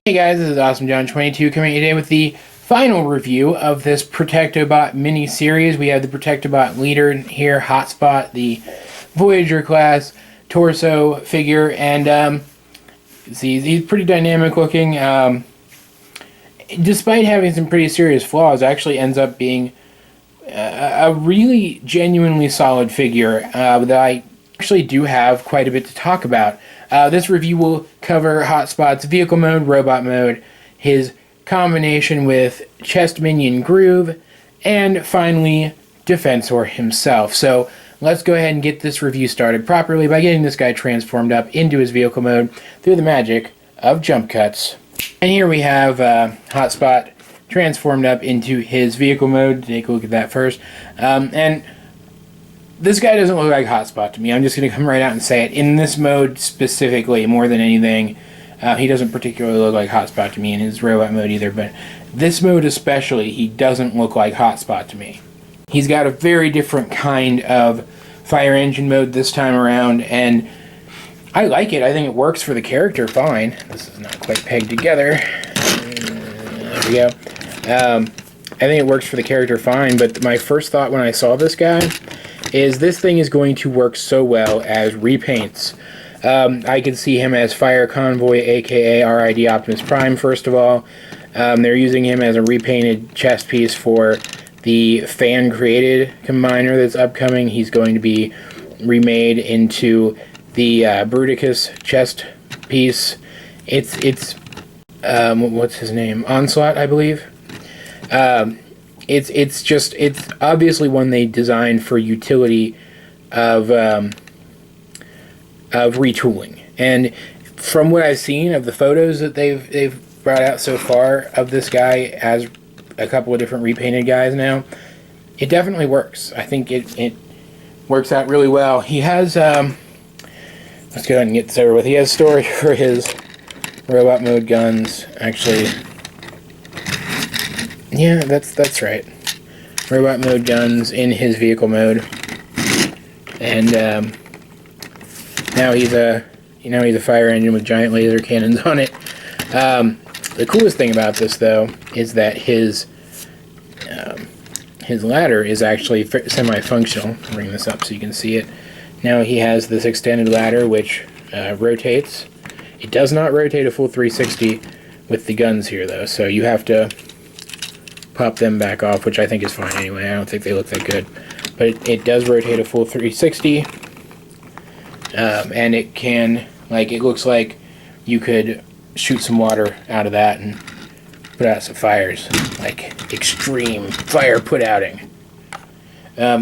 Hey guys, this is AwesomeJohn22 coming today with the final review of this Protectobot mini-series. We have the Protectobot leader here, Hotspot, the Voyager class torso figure, and see, he's pretty dynamic looking. Despite having some pretty serious flaws, actually ends up being a really genuinely solid figure that I actually do have quite a bit to talk about. This review will cover Hotspot's vehicle mode, robot mode, his combination with chest minion Groove, and finally Defensor himself. So let's go ahead and get this review started properly by getting this guy transformed up into his vehicle mode through the magic of jump cuts. And here we have Hotspot transformed up into his vehicle mode. Take a look at that first. And this guy doesn't look like Hotspot to me. I'm just going to come right out and say it. In this mode specifically, more than anything, he doesn't particularly look like Hotspot to me in his robot mode either, but this mode especially, he doesn't look like Hotspot to me. He's got a very different kind of fire engine mode this time around, and I like it. I think it works for the character fine. This is not quite pegged together. There we go. I think it works for the character fine, but my first thought when I saw this guy is this thing is going to work so well as repaints. I could see him as Fire Convoy, aka RID Optimus Prime, first of all. They're using him as a repainted chest piece for the fan-created Combiner that's upcoming. He's going to be remade into the Bruticus chest piece. It's what's his name? Onslaught, I believe. It's obviously one they designed for utility of retooling. And from what I've seen of the photos that they've brought out so far of this guy as a couple of different repainted guys now, it definitely works. I think it works out really well. He has let's go ahead and get this over with. He has storage for his robot mode guns, actually. Yeah, that's right. Robot mode guns in his vehicle mode, and now he's a fire engine with giant laser cannons on it. The coolest thing about this, though, is that his ladder is actually semi-functional. I'll bring this up so you can see it. Now he has this extended ladder which rotates. It does not rotate a full 360 with the guns here, though, so you have to pop them back off, which I think is fine anyway. I don't think they look that good, but it does rotate a full 360, and it can, it looks like you could shoot some water out of that and put out some fires, like extreme fire put outing. I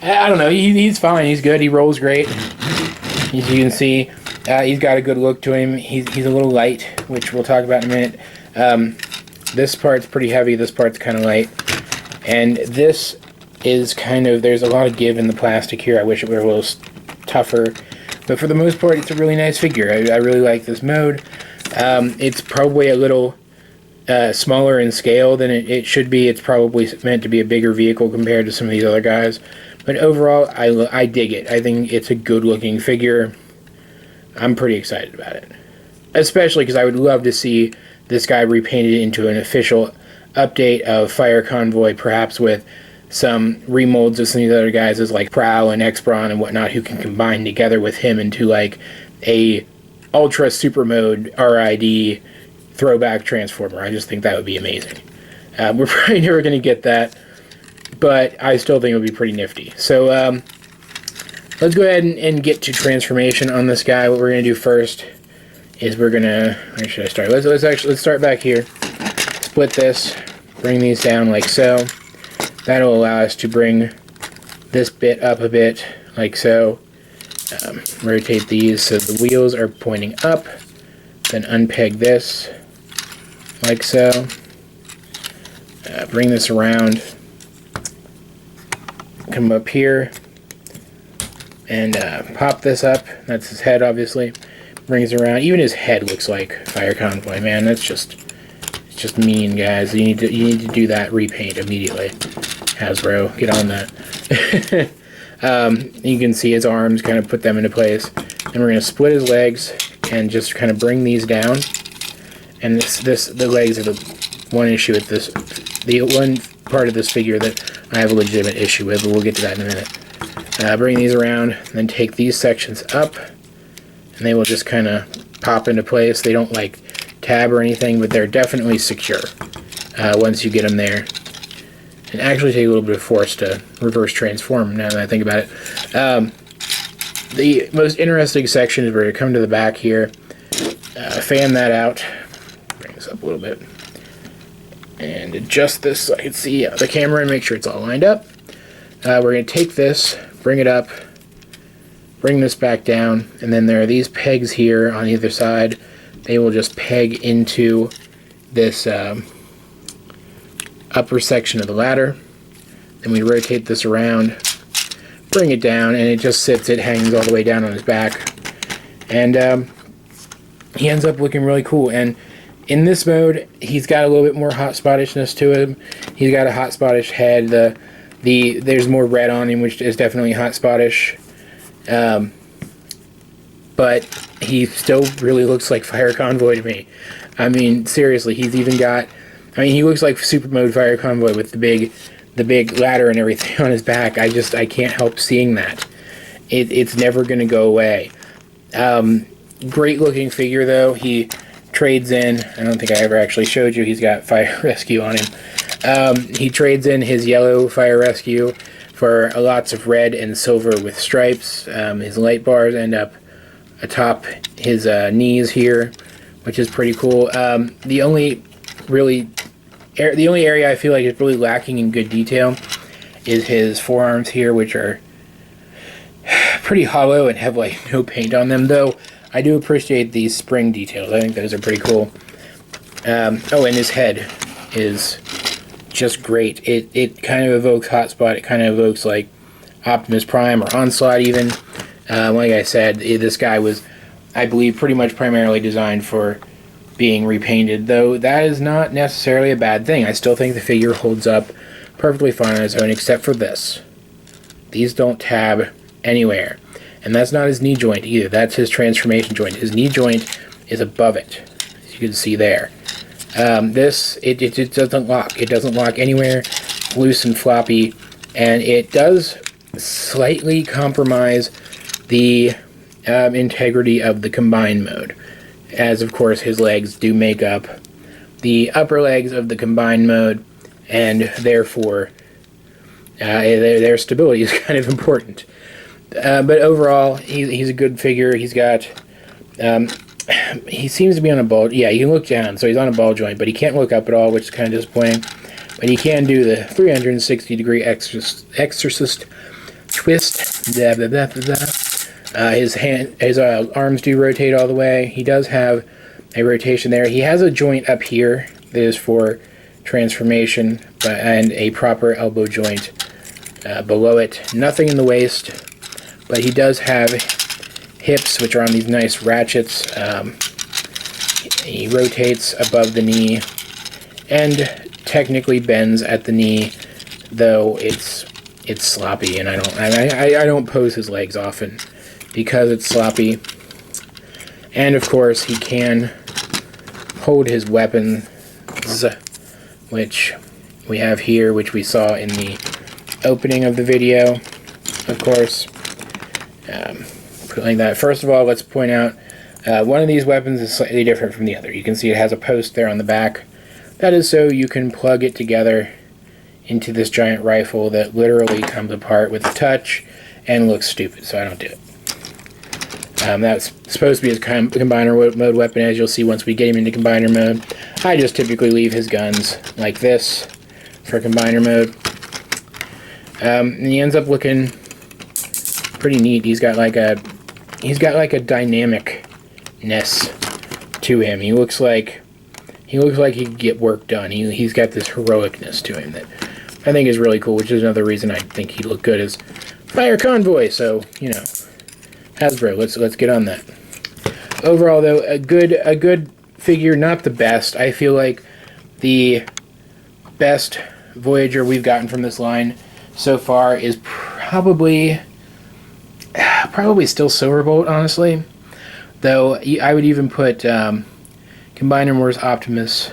don't know, he's fine, he's good, he rolls great. As you can see, he's got a good look to him. He's a little light, which we'll talk about in a minute. This part's pretty heavy, this part's kind of light, and this is there's a lot of give in the plastic here. I wish it were a little tougher, but for the most part it's a really nice figure. I really like this mode. It's probably a little smaller in scale than it should be. It's probably meant to be a bigger vehicle compared to some of these other guys, but overall I dig it. I think it's a good looking figure. I'm pretty excited about it, especially because I would love to see this guy repainted into an official update of Fire Convoy, perhaps with some remolds of some of these other guys as like Prowl and X-Brawn and whatnot, who can combine together with him into like a ultra super mode RID throwback transformer. I just think that would be amazing. We're probably never going to get that, but I still think it would be pretty nifty. So let's go ahead and get to transformation on this guy. What we're going to do first is we're gonna, where should I start? Let's start back here. Split this, bring these down like so. That'll allow us to bring this bit up a bit like so. Rotate these so the wheels are pointing up. Then unpeg this like so. Bring this around. Come up here and pop this up. That's his head, obviously. Brings around. Even his head looks like Fire Convoy. Man, it's just mean, guys. You need to do that repaint immediately. Hasbro, get on that. You can see his arms, kind of put them into place. And we're going to split his legs and just kind of bring these down And the legs are the one issue with this, the one part of this figure that I have a legitimate issue with, but we'll get to that in a minute. Bring these around, and then take these sections up, and they will just kind of pop into place. They don't like tab or anything, but they're definitely secure once you get them there. And actually take a little bit of force to reverse transform, now that I think about it. The most interesting section is where you come to the back here, fan that out, bring this up a little bit, and adjust this so I can see the camera and make sure it's all lined up. We're going to take this, bring it up, bring this back down, and then there are these pegs here on either side. They will just peg into this upper section of the ladder. Then we rotate this around, bring it down, and it just sits, it hangs all the way down on his back. And he ends up looking really cool. And in this mode, he's got a little bit more hotspottishness to him. He's got a hotspottish head. There's more red on him, which is definitely hotspottish. But he still really looks like Fire Convoy to me. I mean, seriously, he's even got, I mean, he looks like Super Mode Fire Convoy with the big ladder and everything on his back. I can't help seeing that. It's never going to go away. Great looking figure, though. He trades in, I don't think I ever actually showed you, he's got Fire Rescue on him. He trades in his yellow Fire Rescue for lots of red and silver with stripes. His light bars end up atop his knees here, which is pretty cool. The only area I feel like is really lacking in good detail is his forearms here, which are pretty hollow and have like no paint on them, though I do appreciate these spring details. I think those are pretty cool. Oh, and his head is just great. It kind of evokes Hotspot. It kind of evokes like Optimus Prime or Onslaught even. Like I said, this guy was, I believe, pretty much primarily designed for being repainted, though that is not necessarily a bad thing. I still think the figure holds up perfectly fine on its own, except for this. These don't tab anywhere. And that's not his knee joint either. That's his transformation joint. His knee joint is above it, as you can see there. It doesn't lock. It doesn't lock anywhere. It's loose and floppy, and it does slightly compromise the integrity of the combined mode, as of course his legs do make up the upper legs of the combined mode, and therefore their stability is kind of important. But overall, he's a good figure. He's got, he seems to be on a ball, yeah, you can look down, so he's on a ball joint, but he can't look up at all, which is kind of disappointing. But he can do the 360-degree exorcist twist. Blah, blah, blah, blah, blah. His arms do rotate all the way. He does have a rotation there. He has a joint up here that is for transformation, and a proper elbow joint below it. Nothing in the waist, but he does have hips, which are on these nice ratchets. He rotates above the knee, and technically bends at the knee, though it's sloppy, and I don't pose his legs often because it's sloppy. And of course he can hold his weapons, which we have here, which we saw in the opening of the video, of course. Put it like that. First of all, let's point out one of these weapons is slightly different from the other. You can see it has a post there on the back. That is so you can plug it together into this giant rifle that literally comes apart with a touch and looks stupid, so I don't do it. That's supposed to be his combiner mode weapon, as you'll see once we get him into combiner mode. I just typically leave his guns like this for combiner mode. And he ends up looking pretty neat. He's got like a dynamicness to him. He looks like he could get work done. He's got this heroicness to him that I think is really cool, which is another reason I think he'd look good as Fire Convoy. So, you know, Hasbro, let's get on that. Overall, though, a good figure, not the best. I feel like the best Voyager we've gotten from this line so far is probably still Silverbolt, honestly. Though I would even put Combiner Wars Optimus,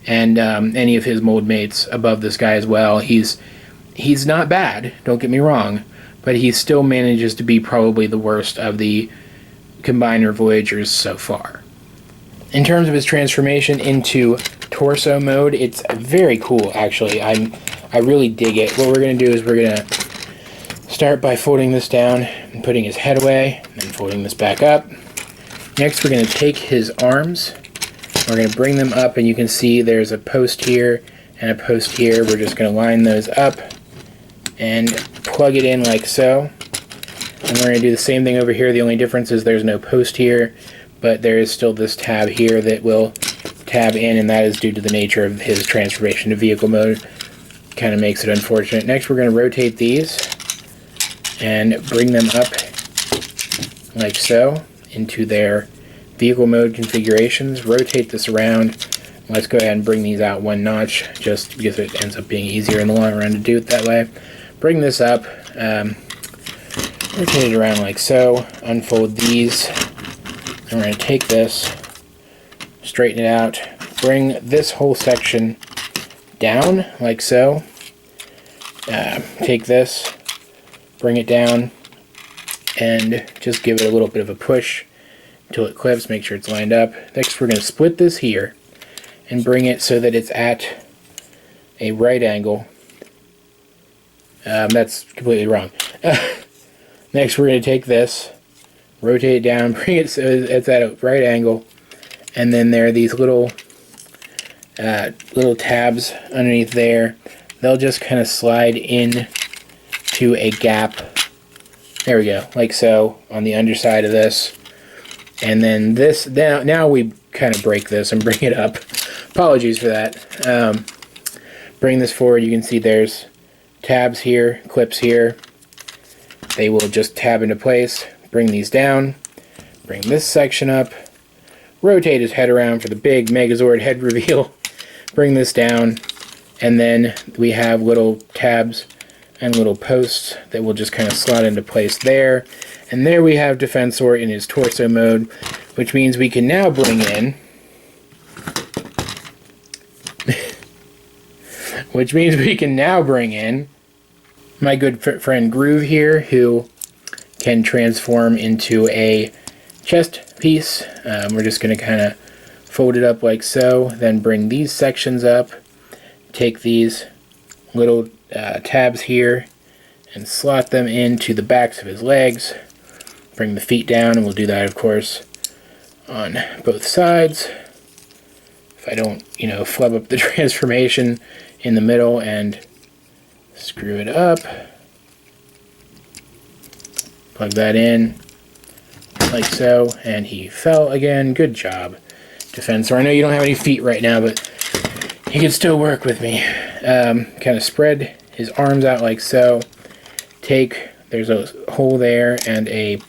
and any of his mold mates above this guy as well. He's not bad, don't get me wrong, but he still manages to be probably the worst of the Combiner Voyagers so far. In terms of his transformation into torso mode, it's very cool actually. I really dig it. What we're going to do is we're going to start by folding this down and putting his head away, and then folding this back up. Next we're going to take his arms, we're going to bring them up, and you can see there's a post here and a post here. We're just going to line those up and plug it in like so. And we're going to do the same thing over here. The only difference is there's no post here, but there is still this tab here that will tab in, and that is due to the nature of his transformation to vehicle mode. Kind of makes it unfortunate. Next we're going to rotate these and bring them up like so into their vehicle mode configurations. Rotate this around. Let's go ahead and bring these out one notch, just because it ends up being easier in the long run to do it that way. Bring this up, rotate it around like so, unfold these, and we're going to take this, straighten it out, bring this whole section down like so, take this, bring it down, and just give it a little bit of a push until it clips. Make sure it's lined up. Next we're going to split this here and bring it so that it's at a right angle. That's completely wrong. Next we're going to take this, rotate it down, bring it so it's at a right angle, and then there are these little tabs underneath there. They'll just kind of slide in to a gap. There we go, like so, on the underside of this. And then this, now we kind of break this and bring it up. Apologies for that. Bring this forward, you can see there's tabs here, clips here. They will just tab into place. Bring these down, bring this section up, rotate his head around for the big Megazord head reveal, bring this down, and then we have little tabs and little posts that will just kind of slot into place there. And there we have Defensor in his torso mode, which means we can now bring in my good friend Groove here, who can transform into a chest piece. We're just going to kind of fold it up like so, then bring these sections up, take these little tabs here and slot them into the backs of his legs, bring the feet down, and we'll do that of course on both sides. If I don't, flub up the transformation in the middle and screw it up, plug that in like so, and he fell again. Good job, Defensor. I know you don't have any feet right now, but he can still work with me. Kind of spread his arms out like so. There's a hole there and a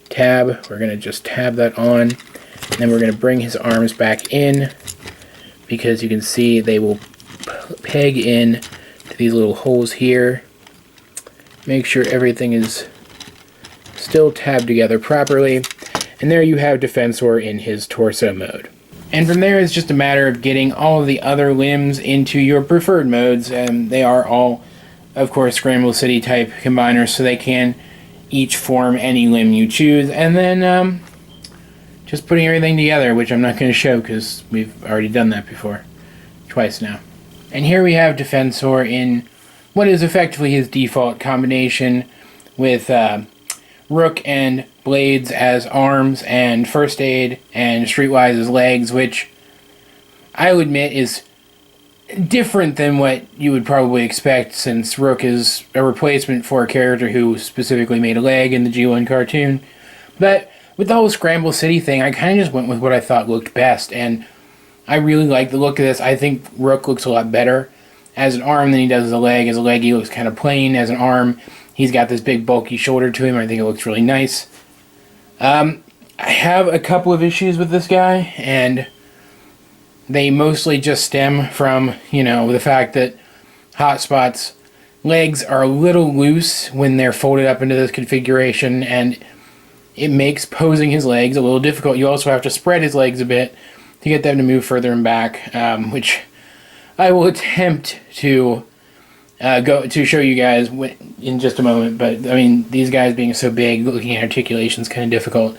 tab. We're going to just tab that on, and then we're going to bring his arms back in, because you can see they will peg in to these little holes here. Make sure everything is still tabbed together properly, and there you have Defensor in his torso mode. And from there it's just a matter of getting all of the other limbs into your preferred modes, and they are all, of course, Scramble City type combiners, so they can each form any limb you choose, and then just putting everything together, which I'm not going to show because we've already done that before, twice now. And here we have Defensor in what is effectively his default combination, with Rook and Blades as arms, and First Aid and Streetwise as legs, which I would admit is different than what you would probably expect, since Rook is a replacement for a character who specifically made a leg in the G1 cartoon. But with the whole Scramble City thing, I kind of just went with what I thought looked best, and I really like the look of this. I think Rook looks a lot better as an arm than he does as a leg. As a leg, he looks kind of plain. As an arm, he's got this big bulky shoulder to him. I think it looks really nice. I have a couple of issues with this guy, and they mostly just stem from, the fact that Hotspot's legs are a little loose when they're folded up into this configuration, and it makes posing his legs a little difficult. You also have to spread his legs a bit to get them to move further and back, which I will attempt to go to show you guys in just a moment. But I mean, these guys being so big, looking at articulation is kind of difficult.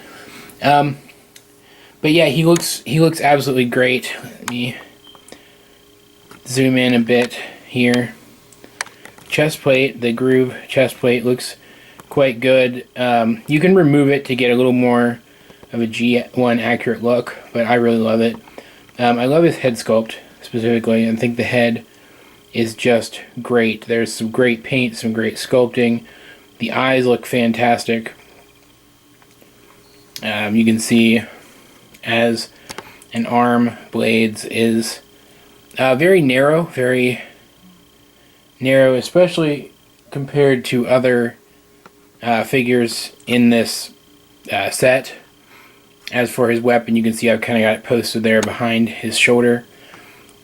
But yeah, he looks absolutely great. Let me zoom in a bit here. Chest plate, the groove chest plate looks quite good. You can remove it to get a little more of a G1 accurate look, but I really love it. I love his head sculpt specifically. I think the head is just great. There's some great paint, some great sculpting. The eyes look fantastic. You can see as an arm blades is very narrow, especially compared to other figures in this set. As for his weapon, you can see I've kind of got it posted there behind his shoulder.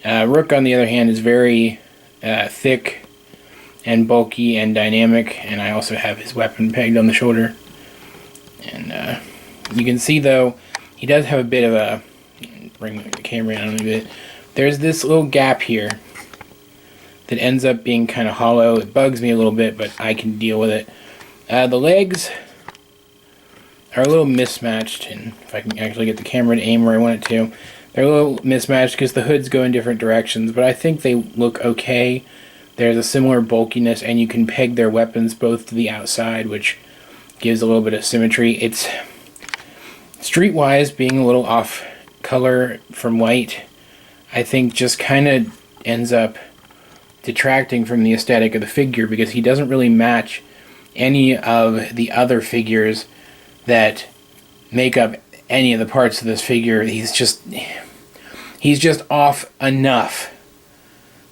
Rook, on the other hand, is very thick and bulky and dynamic, and I also have his weapon pegged on the shoulder. And you can see, though, he does have a bit of a... Bring the camera in a little bit. There's this little gap here that ends up being kind of hollow. It bugs me a little bit, but I can deal with it. The legs are a little mismatched, and if I can actually get the camera to aim where I want it to, they're a little mismatched because the hoods go in different directions, but I think they look okay. There's a similar bulkiness, and you can peg their weapons both to the outside, which gives a little bit of symmetry. It's streetwise being a little off color from white, I think just kind of ends up detracting from the aesthetic of the figure, because he doesn't really match any of the other figures that make up any of the parts of this figure. He's just off enough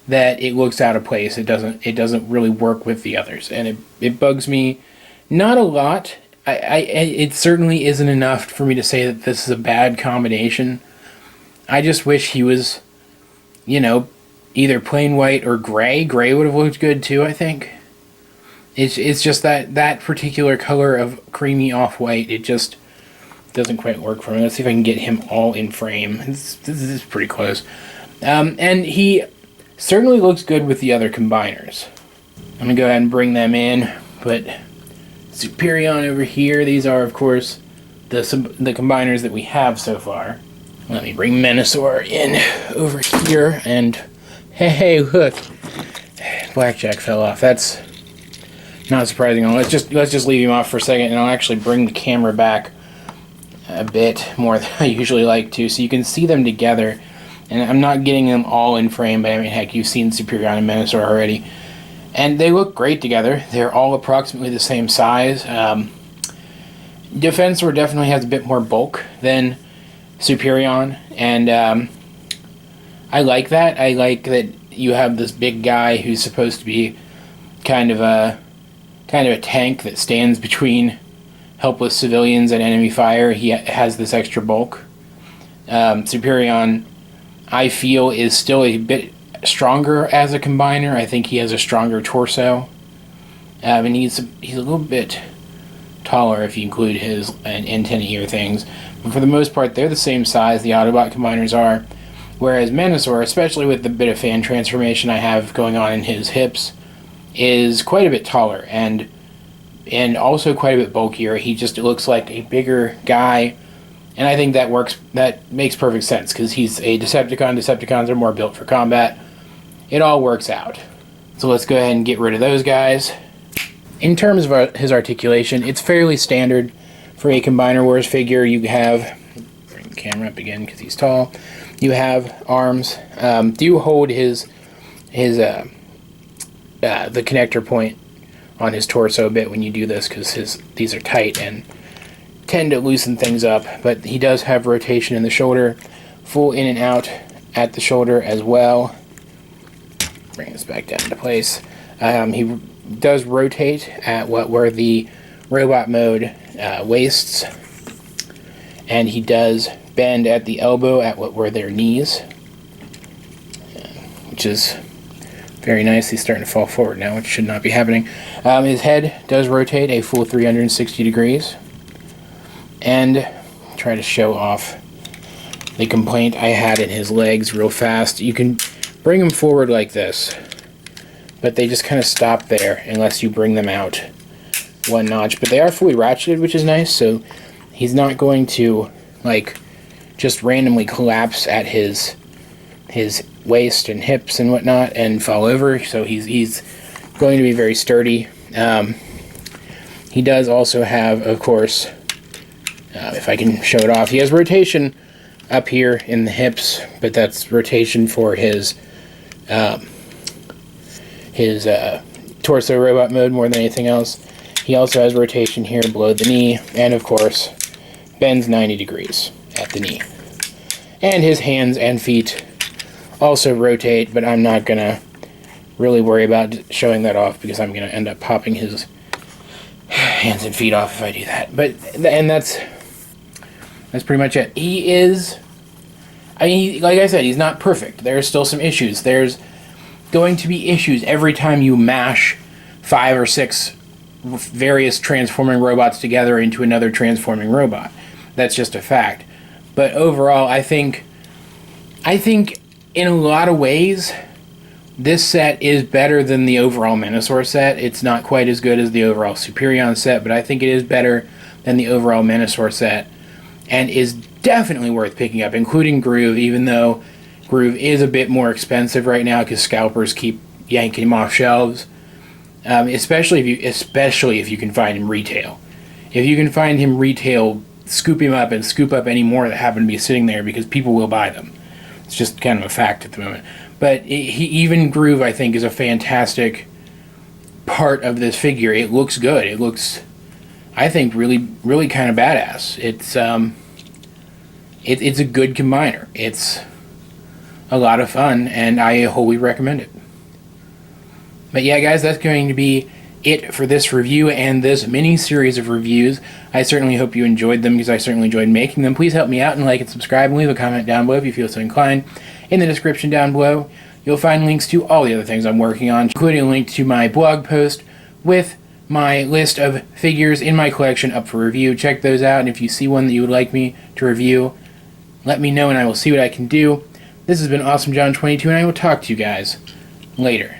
that it looks out of place. It doesn't really work with the others, and it bugs me. Not a lot. It certainly isn't enough for me to say that this is a bad combination. I just wish he was, you know, either plain white or gray. Gray would have looked good too, I think. It's just that particular color of creamy off-white, it just doesn't quite work for me. Let's see if I can get him all in frame. This is pretty close. And he certainly looks good with the other combiners. I'm going to go ahead and bring them in. Put Superion over here. These are, of course, the combiners that we have so far. Let me bring Menasor in over here. And hey, look. Blackjack fell off. That's not surprising. Let's just leave him off for a second, and I'll actually bring the camera back a bit more than I usually like to, so you can see them together. And I'm not getting them all in frame, but I mean, heck, you've seen Superion and Menasor already, and they look great together. They're all approximately the same size. Defensor definitely has a bit more bulk than Superion, and I like that. I like that you have this big guy who's supposed to be kind of a tank that stands between helpless civilians and enemy fire. He has this extra bulk. Superion, I feel, is still a bit stronger as a combiner. I think he has a stronger torso. And he's a little bit taller if you include his antenna ear things. But for the most part, they're the same size the Autobot combiners are. Whereas Menasor, especially with the bit of fan transformation I have going on in his hips, is quite a bit taller and also quite a bit bulkier. He just looks like a bigger guy, and I think that works. That makes perfect sense because he's a Decepticon. Decepticons are more built for combat. It all works out. So let's go ahead and get rid of those guys. In terms of his articulation, it's fairly standard for a Combiner Wars figure. You have, bring the camera up again because he's tall. You have arms. Do hold the connector point on his torso a bit when you do this, because these are tight and tend to loosen things up. But he does have rotation in the shoulder, full in and out at the shoulder as well. Bring this back down into place. He does rotate at what were the robot mode waists, and he does bend at the elbow at what were their knees, which is very nice. He's starting to fall forward now, which should not be happening. His head does rotate a full 360 degrees. And try to show off the complaint I had in his legs real fast. You can bring them forward like this, but they just kind of stop there unless you bring them out one notch. But they are fully ratcheted, which is nice, so he's not going to like just randomly collapse at his waist and hips and whatnot and fall over. So he's going to be very sturdy. He does also have, of course, if I can show it off, he has rotation up here in the hips, but that's rotation for his torso robot mode more than anything else. He also has rotation here below the knee, and of course bends 90 degrees at the knee. And his hands and feet also rotate, but I'm not gonna really worry about showing that off because I'm gonna end up popping his hands and feet off if I do that. And that's pretty much it. He is, I mean, like I said, he's not perfect. There are still some issues. There's going to be issues every time you mash 5 or 6 various transforming robots together into another transforming robot. That's just a fact. But overall, I think in a lot of ways, this set is better than the overall Menasor set. It's not quite as good as the overall Superion set, but I think it is better than the overall Menasor set, and is definitely worth picking up, including Groove, even though Groove is a bit more expensive right now because scalpers keep yanking him off shelves. Especially if you can find him retail. If you can find him retail, scoop him up and scoop up any more that happen to be sitting there because people will buy them. It's just kind of a fact at the moment. But even Groove, I think, is a fantastic part of this figure. It looks good. It looks, I think, really, really kind of badass. It's a good combiner. It's a lot of fun, and I wholly recommend it. But yeah, guys, that's going to be it for this review and this mini-series of reviews. I certainly hope you enjoyed them because I certainly enjoyed making them. Please help me out and like and subscribe and leave a comment down below if you feel so inclined. In the description down below, you'll find links to all the other things I'm working on, including a link to my blog post with my list of figures in my collection up for review. Check those out, and if you see one that you would like me to review, let me know and I will see what I can do. This has been Awesome John 22, and I will talk to you guys later.